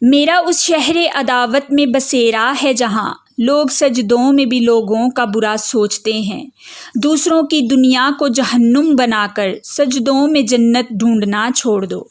میرا اس شہر عداوت میں بسیرا ہے جہاں لوگ سجدوں میں بھی لوگوں کا برا سوچتے ہیں، دوسروں کی دنیا کو جہنم بنا کر سجدوں میں جنت ڈھونڈنا چھوڑ دو۔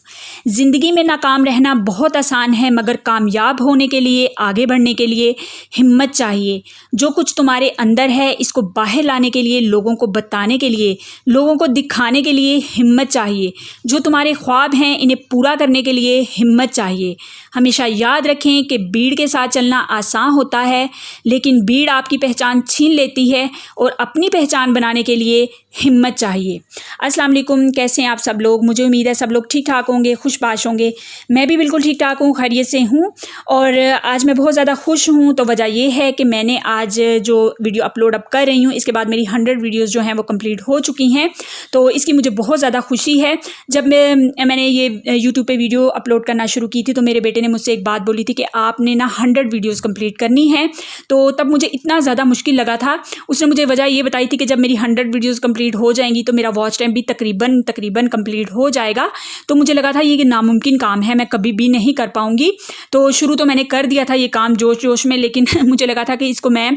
زندگی میں ناکام رہنا بہت آسان ہے، مگر کامیاب ہونے کے لیے، آگے بڑھنے کے لیے ہمت چاہیے۔ جو کچھ تمہارے اندر ہے اس کو باہر لانے کے لیے، لوگوں کو بتانے کے لیے، لوگوں کو دکھانے کے لیے ہمت چاہیے۔ جو تمہارے خواب ہیں انہیں پورا کرنے کے لیے ہمت چاہیے۔ ہمیشہ یاد رکھیں کہ بھیڑ کے ساتھ چلنا آسان ہوتا ہے، لیکن بھیڑ آپ کی پہچان چھین لیتی ہے، اور اپنی پہچان بنانے کے لیے ہمت چاہیے۔ السلام علیکم، کیسے ہیں آپ سب لوگ؟ مجھے امید ہے سب لوگ ٹھیک ٹھاک ہوں گے، خوش باش ہوں گے۔ میں بھی بالکل ٹھیک ٹھاک ہوں، خیریت سے ہوں، اور آج میں بہت زیادہ خوش ہوں۔ تو وجہ یہ ہے کہ میں نے آج جو ویڈیو اپلوڈ اب کر رہی ہوں، اس کے بعد میری 100 ویڈیوز جو ہیں وہ کمپلیٹ ہو چکی ہیں، تو اس کی مجھے بہت زیادہ خوشی ہے۔ جب میں نے یہ یوٹیوب پہ ویڈیو اپلوڈ کرنا شروع کی تھی تو میرے بیٹے نے مجھ سے ایک بات بولی تھی کہ آپ نے 100 ویڈیوز کمپلیٹ کرنی ہے، تو تب مجھے اتنا زیادہ مشکل لگا تھا۔ اس نے مجھے وجہ یہ بتائی تھی کہ جب میری 100 ویڈیوز کمپلیٹ ہو جائیں گی تو میرا واچ ٹائم بھی تقریباً کمپلیٹ ہو جائے گا۔ تو مجھے لگا تھا یہ ناممکن کام ہے، میں کبھی بھی نہیں کر پاؤں گی۔ تو شروع تو میں نے کر دیا تھا یہ کام جوش میں، لیکن مجھے لگا تھا کہ اس کو میں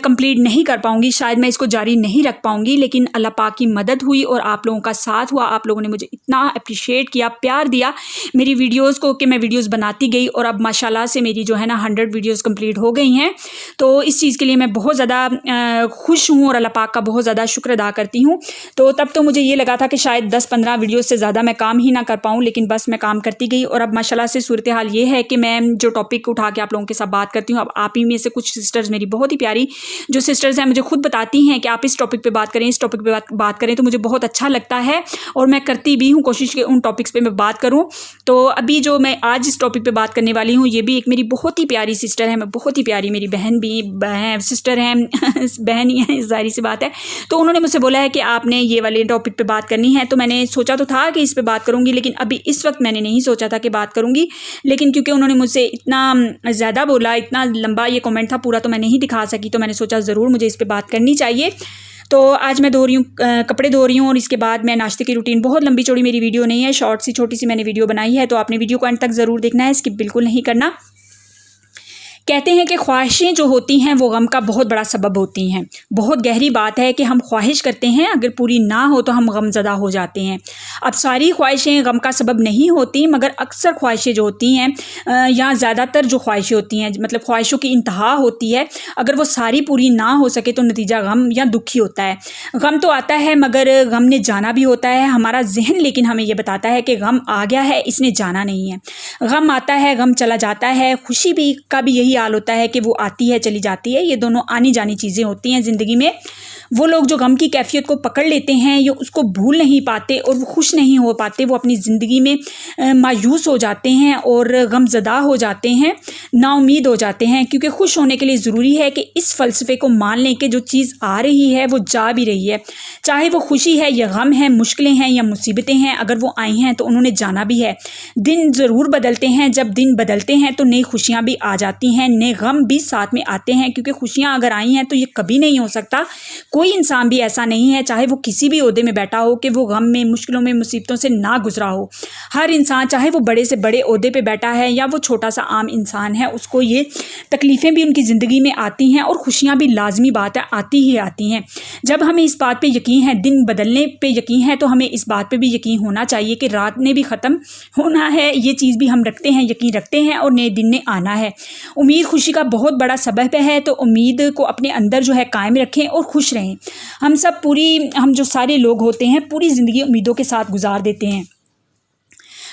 کمپلیٹ نہیں کر پاؤں گی، شاید میں اس کو جاری نہیں رکھ پاؤں گی، لیکن اللہ پاک کی مدد ہوئی اور آپ لوگوں کا ساتھ ہوا۔ آپ لوگوں نے مجھے اتنا اپریشیٹ کیا، پیار دیا میری ویڈیوز کو کہ میں ویڈیوز بناتی گئی، اور اب ماشاءاللہ سے میری جو ہے نا 100 ویڈیوز کمپلیٹ ہو گئی ہیں۔ تو اس چیز کے لیے میں بہت زیادہ خوش ہوں اور اللہ پاک کا بہت زیادہ شکر ادا کرتی ہوں۔ تو تب تو مجھے یہ لگا تھا کہ شاید 10-15 ویڈیوز سے زیادہ میں کام ہی نہ کر پاؤں، لیکن بس میں کام کرتی گئی، اور اب ماشاءاللہ سے صورتحال یہ ہے کہ میں جو ٹاپک اٹھا کے آپ لوگوں کے ساتھ بات کرتی ہوں، اب آپ ہی میں سے کچھ سسٹرز میری بہت ہی پیاری جو سسٹرز ہیں مجھے خود بتاتی ہیں کہ آپ اس ٹاپک پہ بات کریں، اس ٹاپک پہ بات کریں، تو مجھے بہت اچھا لگتا ہے، اور میں کرتی بھی ہوں کوشش کہ ان ٹاپکس پہ میں بات کروں۔ تو ابھی جو میں آج اس ٹاپک پہ بات کرنے والی ہوں، یہ بھی ایک میری بہت ہی پیاری سسٹر ہے، میں بہت ہی پیاری، میری بہن بھی سسٹر ہیں، بہن ہی ہیں، ظاہری سی بات ہے۔ تو انہوں نے مجھ سے بولا ہے کہ آپ نے یہ والے ٹاپک پہ بات کرنی ہے، تو میں نے سوچا تو تھا کہ اس پہ بات کروں گی، لیکن ابھی اس وقت میں نے نہیں سوچا تھا کہ بات کروں گی، لیکن کیونکہ انہوں نے مجھ سے اتنا زیادہ بولا، اتنا لمبا یہ کمنٹ تھا، پورا تو میں نہیں دکھا سکی، تو میں نے سوچا ضرور مجھے اس پہ بات کرنی چاہیے۔ تو آج میں کپڑے دھو رہی ہوں، اور اس کے بعد میں ناشتے کی روٹین، بہت لمبی چوڑی میری ویڈیو نہیں ہے، شارٹ سی چھوٹی سی میں نے ویڈیو بنائی ہے، تو آپ نے ویڈیو کو اینڈ تک ضرور دیکھنا ہے، اسکپ بالکل نہیں کرنا۔ کہتے ہیں کہ خواہشیں جو ہوتی ہیں وہ غم کا بہت بڑا سبب ہوتی ہیں۔ بہت گہری بات ہے کہ ہم خواہش کرتے ہیں، اگر پوری نہ ہو تو ہم غم زدہ ہو جاتے ہیں۔ اب ساری خواہشیں غم کا سبب نہیں ہوتی، مگر اکثر خواہشیں جو ہوتی ہیں یا زیادہ تر جو خواہشیں ہوتی ہیں، مطلب خواہشوں کی انتہا ہوتی ہے، اگر وہ ساری پوری نہ ہو سکے تو نتیجہ غم یا دکھ ہی ہوتا ہے۔ غم تو آتا ہے، مگر غم نے جانا بھی ہوتا ہے۔ ہمارا ذہن لیکن ہمیں یہ بتاتا ہے کہ غم آ گیا ہے، اس نے جانا نہیں ہے۔ غم آتا ہے، غم چلا جاتا ہے۔ خوشی بھی کا بھی یہی حال ہوتا ہے کہ وہ آتی ہے، چلی جاتی ہے، یہ دونوں آنی جانی چیزیں ہوتی ہیں زندگی میں۔ وہ لوگ جو غم کی کیفیت کو پکڑ لیتے ہیں، یا اس کو بھول نہیں پاتے اور وہ خوش نہیں ہو پاتے، وہ اپنی زندگی میں مایوس ہو جاتے ہیں اور غم زدہ ہو جاتے ہیں، نا امید ہو جاتے ہیں، کیونکہ خوش ہونے کے لیے ضروری ہے کہ اس فلسفے کو مان لیں کہ جو چیز آ رہی ہے وہ جا بھی رہی ہے، چاہے وہ خوشی ہے یا غم ہے، مشکلیں ہیں یا مصیبتیں ہیں، اگر وہ آئی ہیں تو انہوں نے جانا بھی ہے۔ دن ضرور بدلتے ہیں، جب دن بدلتے ہیں تو نئی خوشیاں بھی آ جاتی ہیں، نئے غم بھی ساتھ میں آتے ہیں، کیونکہ خوشیاں اگر آئی ہیں تو یہ کبھی نہیں ہو سکتا، کوئی انسان بھی ایسا نہیں ہے، چاہے وہ کسی بھی عہدے میں بیٹھا ہو، کہ وہ غم میں، مشکلوں میں، مصیبتوں سے نہ گزرا ہو۔ ہر انسان، چاہے وہ بڑے سے بڑے عہدے پہ بیٹھا ہے یا وہ چھوٹا سا عام انسان ہے، اس کو یہ تکلیفیں بھی ان کی زندگی میں آتی ہیں، اور خوشیاں بھی لازمی بات ہے، آتی ہی آتی ہیں۔ جب ہمیں اس بات پہ یقین ہے، دن بدلنے پہ یقین ہے، تو ہمیں اس بات پہ بھی یقین ہونا چاہیے کہ رات نے بھی ختم ہونا ہے، یہ چیز بھی ہم رکھتے ہیں، یقین رکھتے ہیں، اور نئے دن نے آنا ہے۔ امید خوشی کا بہت بڑا سبب ہے، تو امید کو اپنے اندر جو ہے قائم رکھیں اور خوش رہیں۔ ہم جو سارے لوگ ہوتے ہیں پوری زندگی امیدوں کے ساتھ گزار دیتے ہیں۔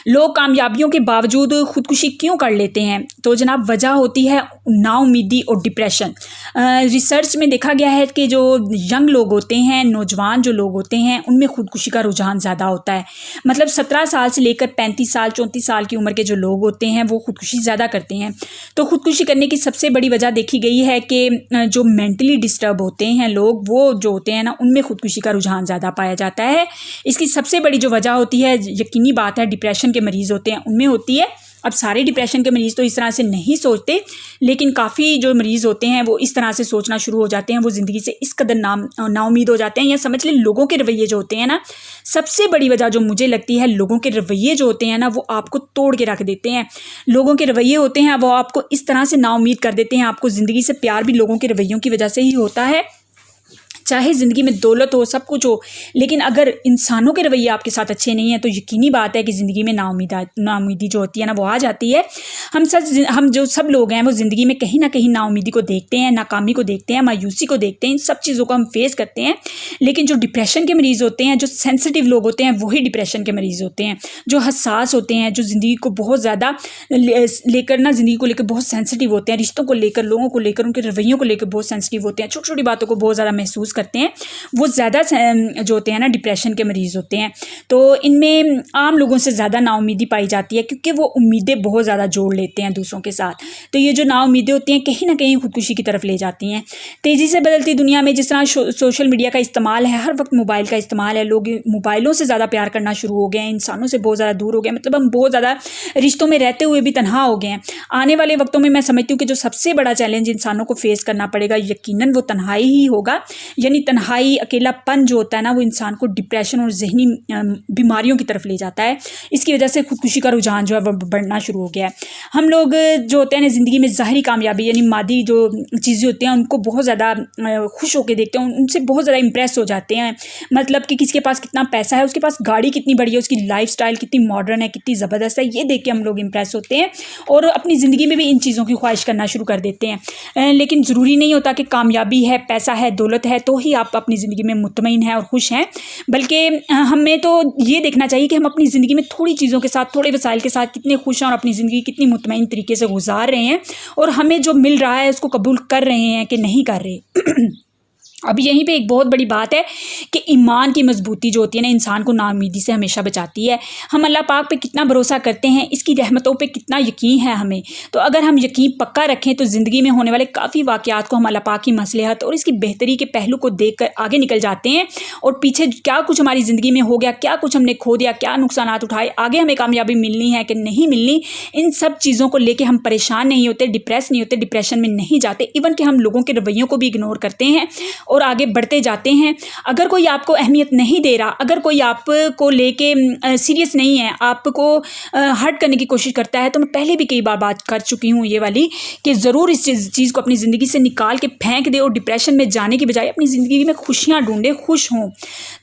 لوگ کامیابیوں کے باوجود خودکشی کیوں کر لیتے ہیں؟ تو جناب وجہ ہوتی ہے نا امیدی اور ڈپریشن۔ ریسرچ میں دیکھا گیا ہے کہ جو ینگ لوگ ہوتے ہیں، نوجوان جو لوگ ہوتے ہیں، ان میں خودکشی کا رجحان زیادہ ہوتا ہے۔ مطلب 17 سال سے لے کر 35 سال 34 سال کی عمر کے جو لوگ ہوتے ہیں وہ خودکشی زیادہ کرتے ہیں۔ تو خودکشی کرنے کی سب سے بڑی وجہ دیکھی گئی ہے کہ جو مینٹلی ڈسٹرب ہوتے ہیں لوگ، وہ جو ہوتے ہیں نا، ان میں خودکشی کا رجحان زیادہ پایا جاتا ہے۔ اس کی سب سے بڑی جو وجہ ہوتی ہے، یقینی بات ہے، ڈپریشن کے مریض ہوتے ہیں ان میں ہوتی ہے اب سارے ڈپریشن کے مریض تو اس طرح سے نہیں سوچتے، لیکن کافی جو مریض ہوتے ہیں وہ اس طرح سے سوچنا شروع ہو جاتے ہیں، وہ زندگی سے اس قدر نا امید ہو جاتے ہیں، یا سمجھ لیں لوگوں کے رویے جو ہوتے ہیں نا، سب سے بڑی وجہ جو مجھے لگتی ہے لوگوں کے رویے جو ہوتے ہیں نا وہ آپ کو توڑ کے رکھ دیتے ہیں۔ لوگوں کے رویے ہوتے ہیں وہ آپ کو اس طرح سے نا امید کر دیتے ہیں۔ آپ کو زندگی سے پیار بھی لوگوں کے رویوں کی وجہ سے ہی ہوتا ہے، چاہے زندگی میں دولت ہو، سب کچھ ہو، لیکن اگر انسانوں کے رویے آپ کے ساتھ اچھے نہیں ہیں تو یقینی بات ہے کہ زندگی میں نا امیدی جو ہوتی ہے نا وہ آ جاتی ہے۔ ہم جو سب لوگ ہیں وہ زندگی میں کہیں نہ کہیں نا امیدی کو دیکھتے ہیں، ناکامی کو دیکھتے ہیں، مایوسی کو دیکھتے ہیں، ان سب چیزوں کو ہم فیس کرتے ہیں۔ لیکن جو ڈپریشن کے مریض ہوتے ہیں، جو سینسٹیو لوگ ہوتے ہیں، وہی ڈپریشن کے مریض ہوتے ہیں، جو حساس ہوتے ہیں، جو زندگی کو بہت زیادہ زندگی کو لے کر بہت سینسٹیو ہوتے ہیں، رشتوں کو لے کر، لوگوں کو لے کر، ان کے رویوں کو لے کر بہت سینسٹیو ہوتے ہیں، چھوٹی چھوٹی باتوں کو بہت زیادہ محسوس کرتے ہیں، وہ زیادہ جو ہوتے ہیں نا ڈپریشن کے مریض ہوتے ہیں۔ تو ان میں عام لوگوں سے زیادہ نا امیدی پائی جاتی ہے، کیونکہ وہ امیدیں بہت زیادہ جوڑ لیتے ہیں دوسروں کے ساتھ۔ تو یہ جو نا امیدیں ہوتی ہیں کہیں نہ کہیں خودکشی کی طرف لے جاتی ہیں۔ تیزی سے بدلتی دنیا میں جس طرح سوشل میڈیا کا استعمال ہے، ہر وقت موبائل کا استعمال ہے، لوگ موبائلوں سے زیادہ پیار کرنا شروع ہو گئے ہیں، انسانوں سے بہت زیادہ دور ہو گئے ہیں، مطلب ہم بہت زیادہ رشتوں میں رہتے ہوئے بھی تنہا ہو گئے ہیں۔ آنے والے وقتوں میں سمجھتی ہوں کہ جو سب سے بڑا چیلنج انسانوں کو فیس کرنا پڑے گا یقیناً وہ تنہائی ہی ہوگا، یعنی تنہائی، اکیلا پن جو ہوتا ہے نا وہ انسان کو ڈپریشن اور ذہنی بیماریوں کی طرف لے جاتا ہے۔ اس کی وجہ سے خودکشی کا رجحان جو ہے وہ بڑھنا شروع ہو گیا ہے۔ ہم لوگ جو ہوتے ہیں زندگی میں ظاہری کامیابی یعنی مادی جو چیزیں ہوتی ہیں ان کو بہت زیادہ خوش ہو کے دیکھتے ہیں، ان سے بہت زیادہ امپریس ہو جاتے ہیں، مطلب کہ کسی کے پاس کتنا پیسہ ہے، اس کے پاس گاڑی کتنی بڑی ہے، اس کی لائف سٹائل کتنی ماڈرن ہے، کتنی زبردست ہے، یہ دیکھ کے ہم لوگ امپریس ہوتے ہیں اور اپنی زندگی میں بھی ان چیزوں کی خواہش کرنا شروع کر دیتے ہیں۔ لیکن ضروری نہیں ہوتا کہ کامیابی ہے، پیسہ ہے، دولت ہے تو ہی آپ اپنی زندگی میں مطمئن ہیں اور خوش ہیں، بلکہ ہمیں تو یہ دیکھنا چاہیے کہ ہم اپنی زندگی میں تھوڑی چیزوں کے ساتھ، تھوڑے وسائل کے ساتھ کتنے خوش ہیں اور اپنی زندگی کتنی مطمئن طریقے سے گزار رہے ہیں، اور ہمیں جو مل رہا ہے اس کو قبول کر رہے ہیں کہ نہیں کر رہے۔ اب یہیں پہ ایک بہت بڑی بات ہے کہ ایمان کی مضبوطی جو ہوتی ہے نا انسان کو نا امیدی سے ہمیشہ بچاتی ہے۔ ہم اللہ پاک پہ کتنا بھروسہ کرتے ہیں، اس کی رحمتوں پہ کتنا یقین ہے ہمیں، تو اگر ہم یقین پکا رکھیں تو زندگی میں ہونے والے کافی واقعات کو ہم اللہ پاک کی مصلحت اور اس کی بہتری کے پہلو کو دیکھ کر آگے نکل جاتے ہیں، اور پیچھے کیا کچھ ہماری زندگی میں ہو گیا، کیا کچھ ہم نے کھو دیا، کیا نقصانات اٹھائے، آگے ہمیں کامیابی ملنی ہے کہ نہیں ملنی، ان سب چیزوں کو لے کے ہم پریشان نہیں ہوتے، ڈپریس نہیں ہوتے، ڈپریشن میں نہیں جاتے، ایون کہ ہم لوگوں کے رویوں کو بھی اگنور کرتے ہیں اور آگے بڑھتے جاتے ہیں۔ اگر کوئی آپ کو اہمیت نہیں دے رہا، اگر کوئی آپ کو لے کے سیریس نہیں ہے، آپ کو ہرٹ کرنے کی کوشش کرتا ہے، تو میں پہلے بھی کئی بار بات کر چکی ہوں یہ والی کہ ضرور اس چیز کو اپنی زندگی سے نکال کے پھینک دے اور ڈپریشن میں جانے کی بجائے اپنی زندگی میں خوشیاں ڈھونڈے، خوش ہوں،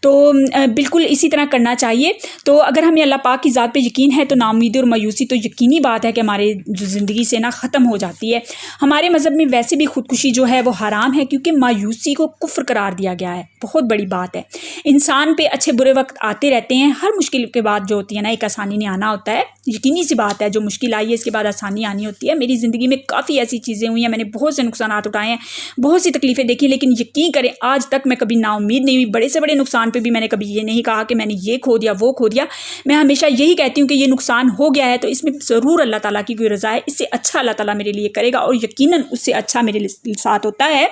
تو بالکل اسی طرح کرنا چاہیے۔ تو اگر ہمیں اللہ پاک کی ذات پہ یقین ہے تو نا امیدی اور مایوسی تو یقینی بات ہے کہ ہمارے جو زندگی سے نا ختم ہو جاتی ہے۔ ہمارے مذہب میں ویسے بھی خودکشی جو ہے وہ حرام ہے، کیونکہ مایوسی کو کفر قرار دیا گیا ہے، بہت بڑی بات ہے۔ انسان پہ اچھے برے وقت آتے رہتے ہیں، ہر مشکل کے بعد جو ہوتی ہے نا ایک آسانی نے آنا ہوتا ہے، یقینی سی بات ہے، جو مشکل آئی ہے اس کے بعد آسانی آنی ہوتی ہے۔ میری زندگی میں کافی ایسی چیزیں ہوئی ہیں، میں نے بہت سے نقصانات اٹھائے ہیں، بہت سی تکلیفیں دیکھی، لیکن یقین کریں آج تک میں کبھی نا امید نہیں ہوئی۔ بڑے سے بڑے نقصان پہ بھی میں نے کبھی یہ نہیں کہا کہ میں نے یہ کھو دیا، وہ کھو دیا، میں ہمیشہ یہی کہتی ہوں کہ یہ نقصان ہو گیا ہے تو اس میں ضرور اللہ تعالیٰ کی کوئی رضا ہے، اس سے اچھا اللہ تعالیٰ میرے لیے کرے گا، اور یقیناً اس سے اچھا میرے ساتھ ہوتا ہے۔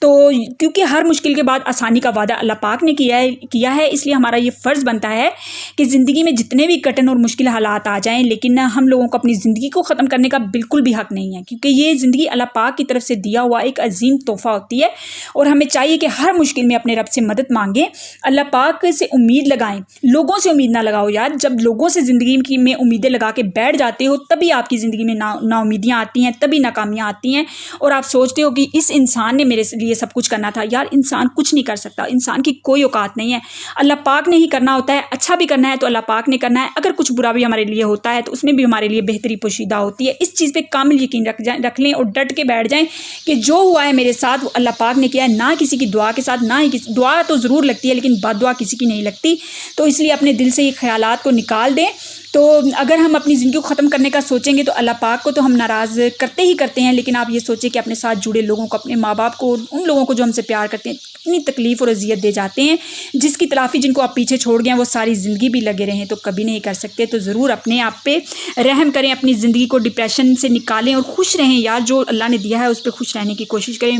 تو کیونکہ ہر مشکل کے بعد آسانی کا وعدہ اللہ پاک نے کیا ہے، اس لیے ہمارا یہ فرض بنتا ہے کہ زندگی میں جتنے بھی کٹن اور مشکل حالات آ جائیں، لیکن ہم لوگوں کو اپنی زندگی کو ختم کرنے کا بالکل بھی حق نہیں ہے، کیونکہ یہ زندگی اللہ پاک کی طرف سے دیا ہوا ایک عظیم تحفہ ہوتی ہے، اور ہمیں چاہیے کہ ہر مشکل میں اپنے رب سے مدد مانگیں، اللہ پاک سے امید لگائیں، لوگوں سے امید نہ لگاؤ یار۔ جب لوگوں سے زندگی میں امیدیں لگا کے بیٹھ جاتے ہو تبھی آپ کی زندگی میں نا امیدیاں آتی ہیں، تبھی ناکامیاں آتی ہیں، اور آپ سوچتے ہو کہ اس انسان نے میرے لیے سب کچھ کرنا تھا۔ یار انسان کچھ نہیں کر سکتا، انسان کی کوئی اوقات نہیں ہے، اللہ پاک نے ہی کرنا ہوتا ہے۔ اچھا بھی کرنا ہے تو اللہ پاک نے کرنا ہے، اگر کچھ برا بھی ہمارے لیے ہوتا ہے تو اس میں بھی ہمارے لیے بہتری پوشیدہ ہوتی ہے۔ اس چیز پہ کامل یقین رکھ لیں اور ڈٹ کے بیٹھ جائیں کہ جو ہوا ہے میرے ساتھ وہ اللہ پاک نے کیا ہے، نہ کسی کی دعا کے ساتھ، نہ ہی دعا تو ضرور لگتی ہے لیکن بد دعا کسی کی نہیں لگتی، تو اس لیے اپنے دل سے یہ خیالات کو نکال دیں۔ تو اگر ہم اپنی زندگی کو ختم کرنے کا سوچیں گے تو اللہ پاک کو تو ہم ناراض کرتے ہی کرتے ہیں، لیکن آپ یہ سوچیں کہ اپنے ساتھ جڑے لوگوں کو، اپنے ماں باپ کو، ان لوگوں کو جو ہم سے پیار کرتے ہیں اتنی تکلیف اور اذیت دے جاتے ہیں، جس کی تلافی جن کو آپ پیچھے چھوڑ گئے ہیں وہ ساری زندگی بھی لگے رہیں تو کبھی نہیں کر سکتے۔ تو ضرور اپنے آپ پہ رحم کریں، اپنی زندگی کو ڈپریشن سے نکالیں اور خوش رہیں یار، جو اللہ نے دیا ہے اس پہ خوش رہنے کی کوشش کریں،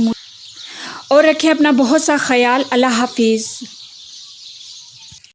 اور رکھیں اپنا بہت سا خیال۔ اللہ حافظ۔